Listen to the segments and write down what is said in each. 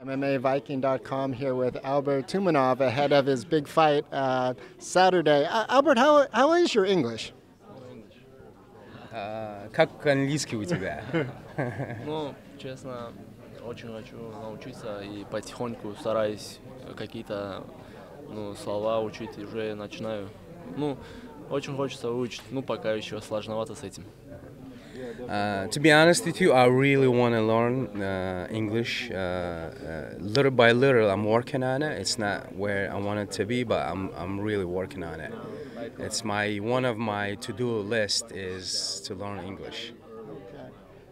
MMAViking.com here with Albert Tumenov ahead of his big fight Saturday. Albert, how is your English? Как английский у тебя? Ну, честно, очень хочу научиться и потихоньку стараюсь какие-то слова учить, уже начинаю. Очень хочется выучить, пока еще сложновато с этим. To be honest with you, I really want to learn English. Little by little, I'm working on it. It's not where I want it to be, but I'm really working on it. It's one of my to-do list is to learn English.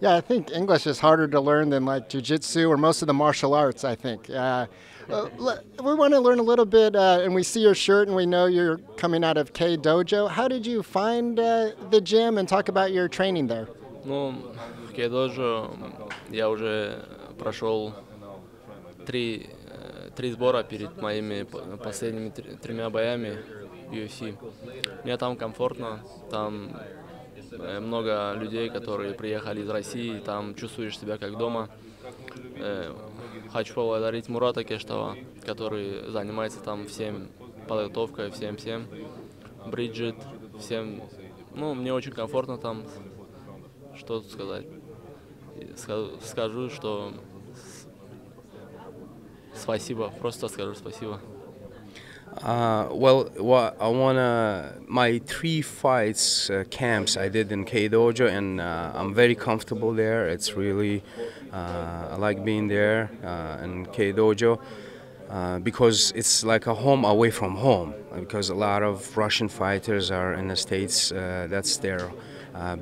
Yeah, I think English is harder to learn than like jiu-jitsu or most of the martial arts, I think. We want to learn a little bit, and we see your shirt and we know you're coming out of K Dojo. How did you find the gym and talk about your training there? В K Dojo я уже прошел три сбора перед моими последними тремя боями UFC. Мне там комфортно, там много людей, которые приехали из России, там чувствуешь себя как дома. Хочу поблагодарить Мурата Кештова, который занимается там всем подготовкой, всем, Бриджит, всем. Мне очень комфортно там. Что тут сказать? Скажу, что спасибо, просто скажу спасибо. My 3 fights camps I did in K Dojo, and I'm very comfortable there. It's really, I like being there in K Dojo because it's like a home away from home, because a lot of Russian fighters are in the States. That's their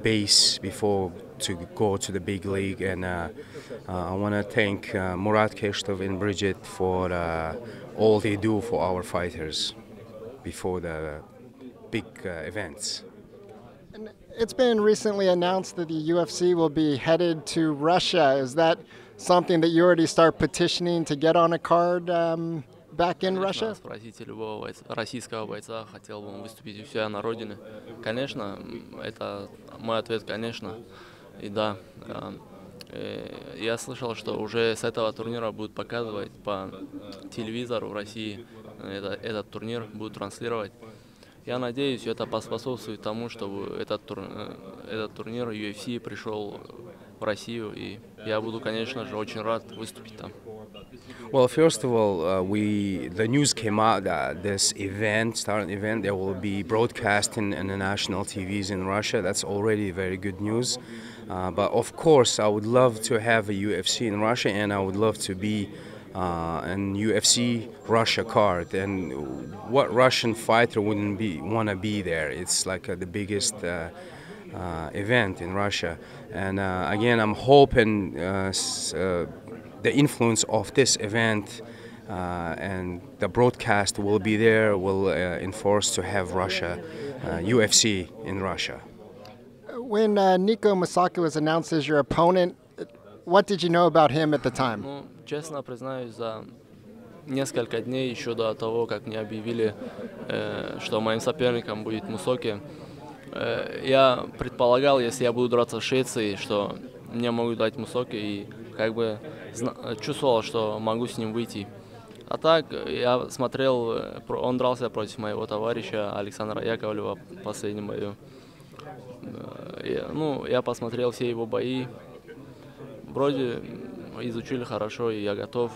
base before to go to the big league, and I want to thank Murat Keshtov and Bridget for all they do for our fighters before the big events. And it's been recently announced that the UFC will be headed to Russia. Is that something that you already start petitioning to get on a card back in Russia? Спросите любого российского бойца, хотел бы он выступить у себя на родине. Конечно, это мой ответ, конечно. И да, я слышал, что уже с этого турнира будут показывать по телевизору в России. Этот турнир будут транслировать. Я надеюсь, это поспособствует тому, чтобы этот турнир UFC пришел в Россию, и я буду, конечно же, очень рад выступить там. Well, first of all, the news came out that this starting event, there will be broadcasting in the national TVs in Russia. That's already very good news. But of course, I would love to have a UFC in Russia, and I would love to be an UFC Russia card. And what Russian fighter wouldn't want to be there? It's like the biggest event in Russia. And again, I'm hoping the influence of this event and the broadcast will be there, will enforce to have UFC in Russia. When Nico Musoke was announced as your opponent, what did you know about him at the time? Честно признаюсь, за несколько дней еще до того, как мне объявили, что моим соперником будет Мусоке, я предполагал, если я буду драться в Швеции, что мне могут дать Мусоке, и как бы чувствовал, что могу с ним выйти. А так, я смотрел, он дрался против моего товарища Александра Яковлева в последнем бою. Я посмотрел все его бои, вроде изучили хорошо, и я готов.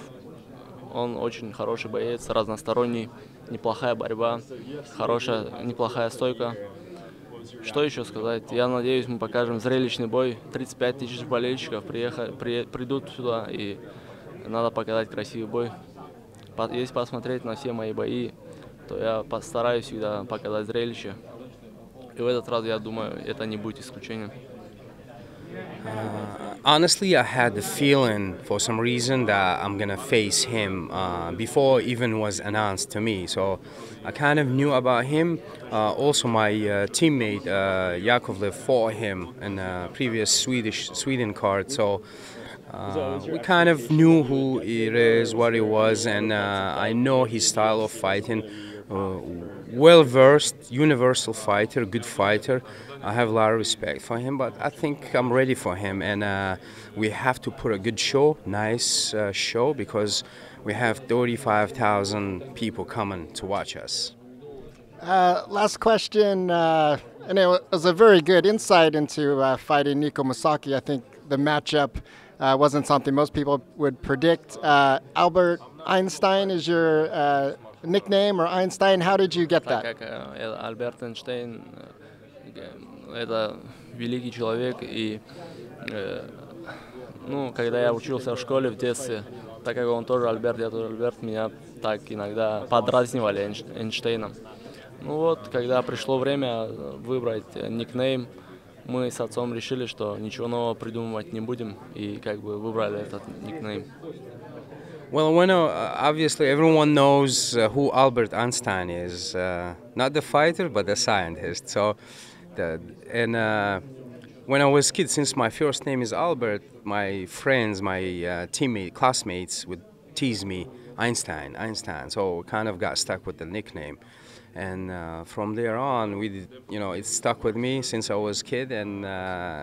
Он очень хороший боец, разносторонний, неплохая борьба, неплохая стойка. Что еще сказать? Я надеюсь, мы покажем зрелищный бой. 35 тысяч болельщиков придут сюда, и надо показать красивый бой. Если посмотреть на все мои бои, то я постараюсь всегда показать зрелище. И в этот раз, я думаю, это не будет исключением. Honestly, I had the feeling for some reason that I'm gonna face him before even was announced to me. So I kind of knew about him. Also, my teammate Yakovlev fought him in a previous Sweden card. So we kind of knew who he is, what he was, and I know his style of fighting. well-versed, universal fighter, good fighter. I have a lot of respect for him, but I think I'm ready for him, and we have to put a good show, nice show, because we have 35,000 people coming to watch us. Last question, and it was a very good insight into fighting Nico Musoke. I think the matchup wasn't something most people would predict. Albert Einstein is your nickname, or Einstein. How did you get Так that? как Альберт Эйнштейн это великий человек, и ну, когда я учился в школе в детстве, так как он тоже Альберт, я тоже Альберт, меня так иногда подразнивали Эйнштейном. Ну вот, когда пришло время выбрать никнейм, мы с отцом решили, что ничего нового придумывать не будем, и как бы выбрали этот никнейм. Well, obviously everyone knows who Albert Einstein is. Not the fighter, but the scientist. So, when I was a kid, since my first name is Albert, my friends, my classmates would tease me Einstein, Einstein. So kind of got stuck with the nickname. And from there on, it stuck with me since I was a kid. And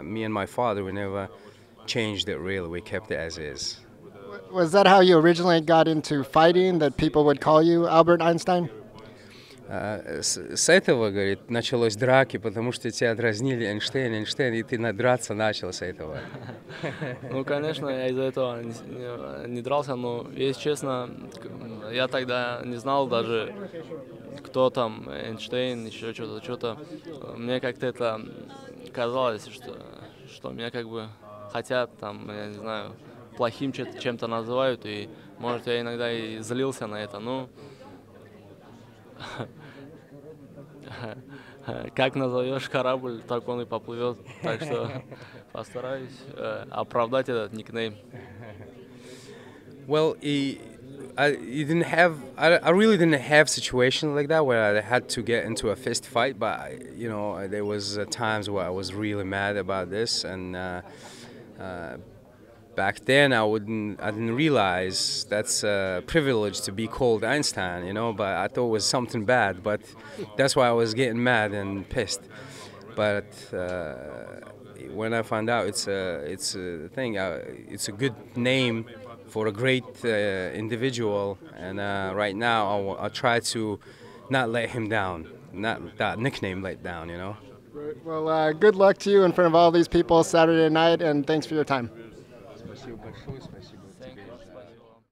me and my father, we never changed it really. We kept it as is. Was that how you originally got into fighting, that people would call you Albert Einstein? С этого, говорит, началось драки, потому что тебя дразнили Эйнштейн, Эйнштейн, и ты надраться начал с этого. Ну, конечно, я из-за этого не дрался, но, если честно, я тогда не знал даже, кто там, Эйнштейн, еще что-то. Мне как-то это казалось, что меня как бы хотят, там, я не знаю, плохим чем-то называют, и, может, я иногда и злился на это, ну, как назовешь корабль, так он и поплывет, так что постараюсь оправдать этот никнейм. Well, I really didn't have situations like that where I had to get into a fist fight, but there was times where I was really mad about this, and back then I didn't realize that's a privilege to be called Einstein, but I thought it was something bad, but that's why I was getting mad and pissed. But when I found out it's a thing, it's a good name for a great individual, and right now I'll try to not let him down, not that nickname let down, Well, good luck to you in front of all these people Saturday night, and thanks for your time. Спасибо большое.